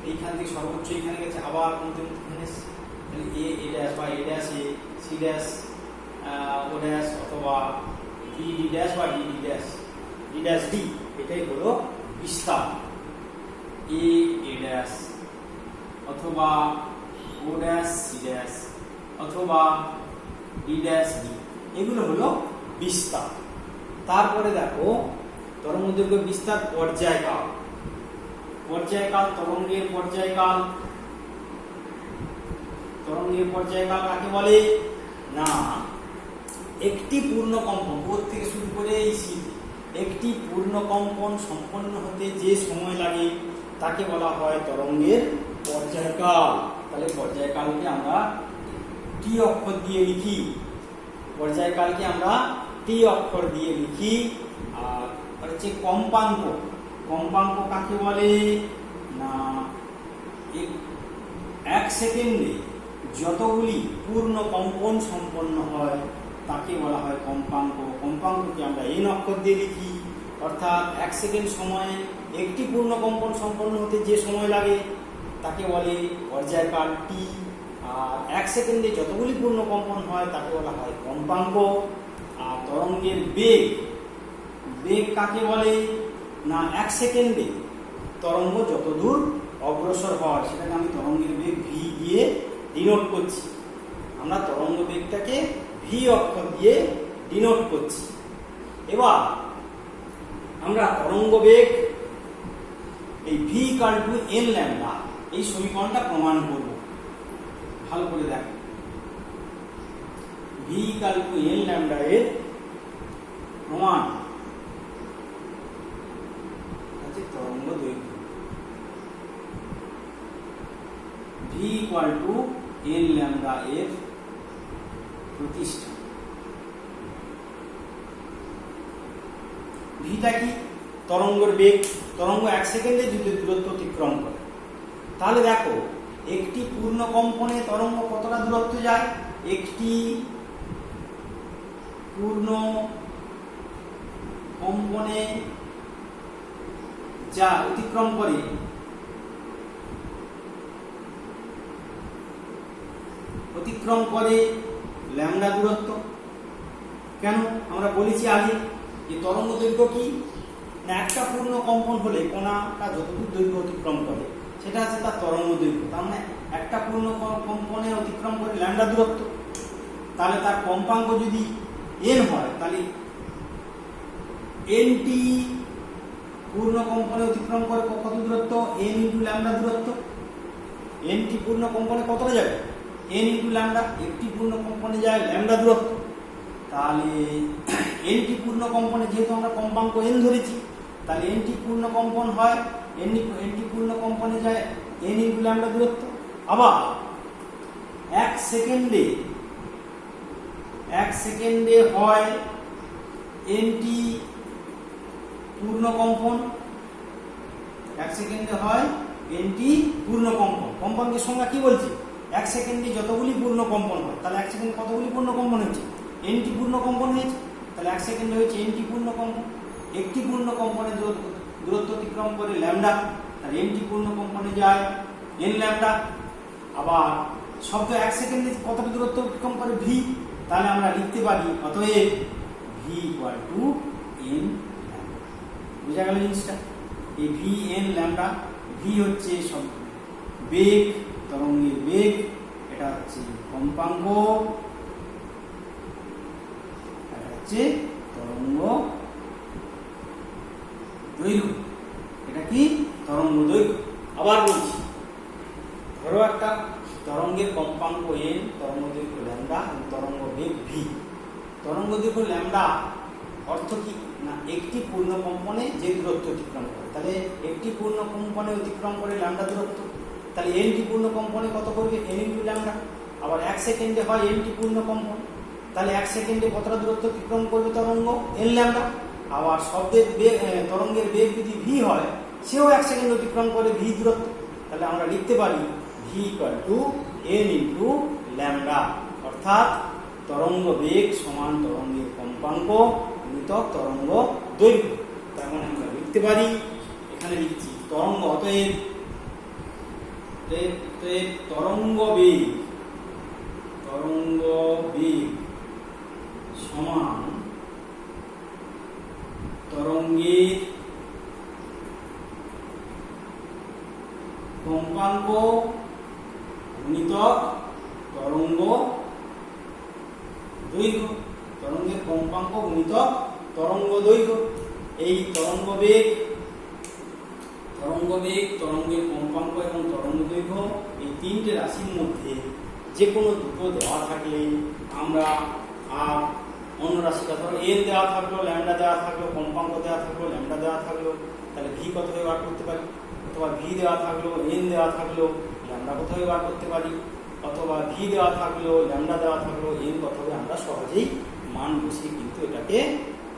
[SPEAKER 1] এইখান থেকে সর্বোচ্চ এখানে গেছে, আবার তাহলে এ ড্যাশ বা A dash A, C dash O dash, অথবা ডি ডি ড্যাশ বা D D dash, D dash D, এটাই হলো বিস্তার। এ ড্যাশ অথবা ও ড্যাশ সি ড্যাশ অথবা ডি ড্যাশ ডি, এগুলো হলো বিস্তার। তারপরে দেখো তরঙ্গ দৈর্ঘ্য বিস্তার পর্যায়কাল। পর্যায়কাল, তরঙ্গের পর্যায়কাল। তরঙ্গের পর্যায়কাল কাকে বলে? না, একটি পূর্ণ কম্পন, ওর থেকে শুরু করে এই সিটি, একটি পূর্ণ কম্পন সম্পন্ন হতে যে সময় লাগে তাকে বলা হয় তরঙ্গের পর্যায়কাল। তাহলে পর্যায়কালকে আমরা টি অক্ষর দিয়ে লিখি, পর্যায়কালকে আমরা টি অক্ষর দিয়ে লিখি। আর হচ্ছে কম্পাঙ্ক। কম্পাঙ্ক কাকে বলে? না, এক সেকেন্ডে যতগুলি পূর্ণ কম্পন সম্পন্ন হয় তাকে বলা হয় কম্পাঙ্ক। কম্পাঙ্ককে আমরা এন অক্ষর দিয়ে লিখি, অর্থাৎ এক সেকেন্ড সময়ে একটি পূর্ণ কম্পন সম্পন্ন হতে যে সময় লাগে তাকে বলে পর্যায়কাল টি। আর এক সেকেন্ডে যতগুলি পূর্ণ কম্পন হয় তাকে বলা হয় কম্পাঙ্ক। আর তরঙ্গের বেগ, বেগ কাকে বলে? না, এক সেকেন্ডে তরঙ্গ যত দূর অগ্রসর হয় সেটাকে আমি তরঙ্গের বেগ ভি দিয়ে ডিনোট করছি। আমরা তরঙ্গ বেগটাকে ভি অক্ষর দিয়ে ডিনোট করছি। এবার আমরা তরঙ্গ বেগ এই V equal to N lambda এই সমীকরণটা প্রমাণ করব। ভালো করে দেখো, V equal to N lambda এর প্রমাণ আছে তরঙ্গ দৈর্ঘ্য। V equal to N lambda এর প্রতিষ্ঠা। ভিটা কি? তরঙ্গের বেগ। তরঙ্গ এক সেকেন্ডে যদি দূরত্ব অতিক্রম করে, তাহলে দেখো একটি পূর্ণ কম্পনে তরঙ্গ কতটা দূরত্ব যায়? একটি পূর্ণ কম্পনে যা অতিক্রম করে ল্যামডা দূরত্ব। কেন? আমরা বলেছি আগে যে তরঙ্গ দৈর্ঘ্য কি না, একটা পূর্ণ কম্পন হলে কোণাটা যতটুকু দৈর্ঘ্য অতিক্রম করে সেটা আছে তার তরঙ্গ দৈর্ঘ্য। তার মানে একটা পূর্ণ কম্পনে অতিক্রম করে ল্যামডা দূরত্ব, তাহলে তার কম্পাঙ্ক যদি এন হয় তাহলে এনটি পূর্ণ কম্পনে অতিক্রম করে কত দূরত্ব? এন ইন্টু ল্যামডা দূরত্ব। এনটি পূর্ণ কম্পনে কতটা যাবে? N into lambda. একটি পূর্ণ কম্পনে যায় ল্যামডা দূরত্ব, তাহলে এনটি পূর্ণ কম্পনে যেহেতু আমরা কম্পাঙ্ক এন ধরেছি তাহলে এনটি পূর্ণ কম্পন হয় এনটি পূর্ণ কম্পনে যায় এন ইন্টু ল্যামডা দূরত্ব। আবার এক সেকেন্ডে হয় এনটি পূর্ণ কম্পন, এক সেকেন্ডে হয় এনটি পূর্ণ কম্পন। কম্পাঙ্কের সংজ্ঞা কি বলছি? এক সেকেন্ডে যতগুলি পূর্ণ কম্পন হয়, তাহলে এক সেকেন্ডে কতগুলি পূর্ণ কম্পন হচ্ছে? এনটি পূর্ণ কম্পন হয়েছে, তাহলে এক সেকেন্ডে হয়েছে এনটি পূর্ণ কম্পন। একটি পূর্ণ কম্পনে দূরত্ব অতিক্রম করে ল্যামডা, তাহলে এনটি পূর্ণ কম্পনে যায় এন ল্যামডা। আবার শব্দ এক সেকেন্ডে কতটা দূরত্ব অতিক্রম করে? ভি। তাহলে আমরা লিখতে পারি অতএব V equal to N lambda. বোঝা গেল জিনিসটা? এই ভি এন ল্যামডা, ভি হচ্ছে সব বেগ, তরঙ্গের বেগ, এটা হচ্ছে কম্পাঙ্ক, এটা হচ্ছে তরঙ্গ দৈর্ঘ্য। এটা কি? তরঙ্গ দৈর্ঘ্য। আবার বলছি, ধরো একটা তরঙ্গের কম্পাঙ্ক এন, তরঙ্গ দৈর্ঘ্য ল্যামডা এবং তরঙ্গ বেগ ভি। তরঙ্গ দৈর্ঘ্য ল্যামডা অর্থ কি না, একটি পূর্ণ কম্পনে যে দূরত্ব অতিক্রম করে, তাহলে একটি পূর্ণ কম্পনে অতিক্রম করে ল্যামডা দূরত্ব, তাহলে এনটি পূর্ণ কম্পনে কত করবে? N into lambda. আবার 1 সেকেন্ডে হয় এনটি পূর্ণ কম্পন, তাহলে 1 সেকেন্ডে কতটা দূরত্ব অতিক্রম করবে তরঙ্গ? N lambda. আবার শব্দের বেগ, তরঙ্গের বেগ যদি ভি হয়, সেও 1 সেকেন্ড অতিক্রম করে ভি দূরত্ব। তাহলে আমরা লিখতে পারি V equal to N into lambda, অর্থাৎ তরঙ্গ বেগ সমান তরঙ্গের কম্পাঙ্ক গুণিতক তরঙ্গ দৈর্ঘ্য। তার মানে আমরা লিখতে পারি, এখানে লিখছি তরঙ্গ, অতএব তরঙ্গ বেগ সমান তরঙ্গের কম্পাঙ্ক গুণিতক তরঙ্গ দৈর্ঘ্য। তরঙ্গের কম্পাঙ্ক গুণিতক তরঙ্গ দৈর্ঘ্য। এই তরঙ্গ বেগ, তরঙ্গের কম্পাঙ্ক এবং তরঙ্গ দৈর্ঘ্য, এই তিনটে রাশির মধ্যে যে কোনো দুটো দেওয়া থাকলে আমরা আর অন্য রাশিটা, ধরো এন দেওয়া থাকলো, ল্যামডা দেওয়া থাকলো, কম্পাঙ্ক দেওয়া থাকলো, ল্যামডা দেওয়া থাকলো, তাহলে ভি কত হয়ে বার করতে পারি। অথবা ভি দেওয়া থাকলো, এন দেওয়া থাকলো, ল্যামডা কত হয়ে বার করতে পারি। অথবা ভি দেওয়া থাকলো, ল্যামডা দেওয়া থাকলো, এন কত হবে, আমরা সহজেই মান বসিয়ে কিন্তু এটাকে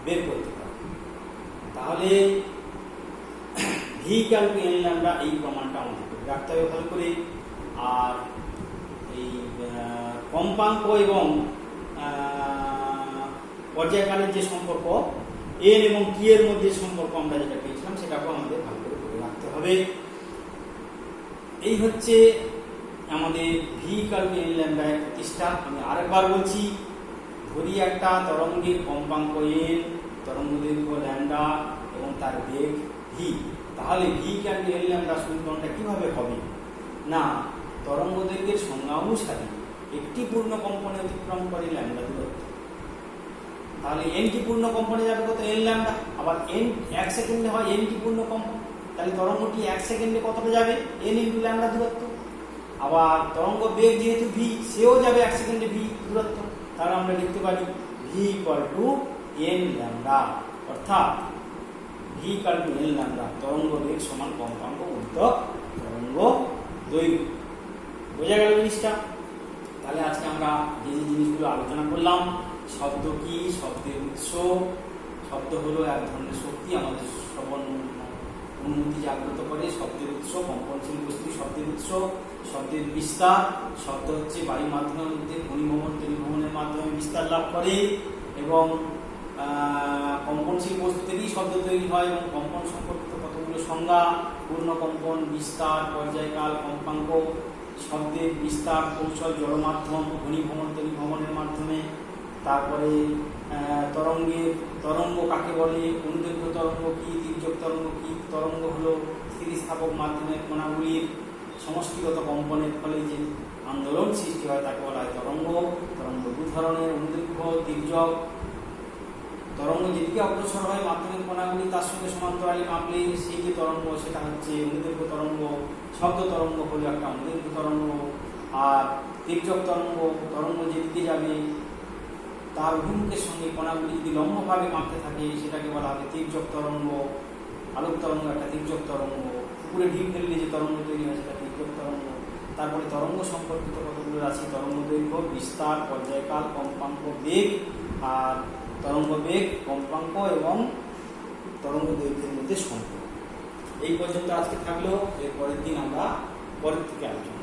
[SPEAKER 1] বের করতে পারি। তাহলে V equal to N lambda, এই প্রমাণটা আমাদের রাখতে হবে ভালো করে। আর এই কম্পাঙ্ক এবং পর্যায়কালের যে সম্পর্ক, এন এবং টি এর মধ্যে সম্পর্ক আমরা যেটা পেয়েছিলাম, সেটাকেও আমাদের ভালো করে রাখতে হবে। এই হচ্ছে আমাদের V equal to N lambda এর প্রতিষ্ঠা। আমি আরেকবার বলছি, ধরি একটা তরঙ্গের কম্পাঙ্ক এন, তরঙ্গ দৈর্ঘ্য ল্যামডা এবং তার বেগ ভি, তাহলে V equal to N lambda সমীকরণটা কিভাবে হবে না, তরঙ্গ দৈর্ঘ্যের সংজ্ঞা অনুসারে একটি পূর্ণ কম্পনে অতিক্রম করে ল্যামডা দূরত্ব, তাহলে এনটি পূর্ণ কম্পনে যাবে কত? N lambda. আবার এন 1 সেকেন্ডে হয় এনটি পূর্ণ কম্পন, তাহলে তরঙ্গটি 1 সেকেন্ডে কতটা যাবে? এন ইন্টু ল্যামডা দূরত্ব। আবার তরঙ্গ বেগ যেহেতু ভি, সেও যাবে 1 সেকেন্ডে ভি দূরত্ব, তাহলে আমরা লিখতে পারি V equal to N lambda, অর্থাৎ V equal to N lambda, তরঙ্গ বেগ সমান কম্পাঙ্ক গুণিতক তরঙ্গ দৈর্ঘ্য। বোঝা গেল জিনিসটা? তাহলে আজকে আমরা যে জিনিসগুলো আলোচনা করলাম, শব্দ কি, শব্দের উৎস, শব্দ হলো এক ধরনের শক্তি, আমাদের শ্রবণ অনুভূতি জাগ্রত করে। শব্দের উৎস কম্পনশীল বস্তু, শব্দের উৎস, শব্দের বিস্তার, শব্দ হচ্ছে বায়ুর মাধ্যমের মধ্যে ঘনীভবন তড়িভবনের মাধ্যমে বিস্তার লাভ করে, এবং কম্পনশীল বস্তু থেকেই শব্দ তৈরি হয়। এবং কম্পন সম্পর্কিত কতগুলো সংজ্ঞা: পূর্ণ কম্পন, বিস্তার, পর্যায়কাল, কম্পাঙ্ক, শব্দের বিস্তার কৌশল, জড়মাধ্যম, ঘনীভবন তড়িভবনের মাধ্যমে। তারপরে তরঙ্গ কাকে বলে, অনুদৈর্ঘ্য তরঙ্গ কি, তির্যক তরঙ্গ কি। তরঙ্গ হলো স্থিতিস্থাপক মাধ্যমের কণাগুলির সমষ্টিগত কম্পনের ফলে যে আন্দোলন সৃষ্টি হয় তাকে বলা হয় তরঙ্গ। তরঙ্গ দু ধরনের, অনুদৈর্ঘ্য, তির্যক। তরঙ্গ যেদিকে অগ্রসর হয় মাধ্যমিক কণাগুলি তার সঙ্গে সমান্তরালে মাপলে সেই যে তরঙ্গ, সেটা হচ্ছে অনুদৈর্ঘ্য তরঙ্গ। শব্দ তরঙ্গ হলো একটা অনুদৈর্ঘ্য তরঙ্গ। আর তির্যক তরঙ্গ যেদিকে যাবে তার অভিমুখের সঙ্গে কণাগুলি যদি লম্বভাবে মাপতে থাকে সেটাকে বলা হবে তির্যক তরঙ্গ। আলোক তরঙ্গ একটা তির্যক তরঙ্গ। পুকুরে ঢিপ ফেললে যে তরঙ্গ তৈরি হয় সেটা তির্যক তরঙ্গ। তারপরে তরঙ্গ সম্পর্কিত কতগুলো রাশি: তরঙ্গ দৈর্ঘ্য, বিস্তার, পর্যায়কাল, কম্পাঙ্ক, বেগ। আর তরঙ্গ বেগ, কম্পাঙ্ক এবং তরঙ্গ দৈর্ঘ্যের মধ্যে সম্পর্ক। এই পর্যন্ত আজকে থাকলেও, এর পরের দিন আমরা পরের থেকে আলোচনা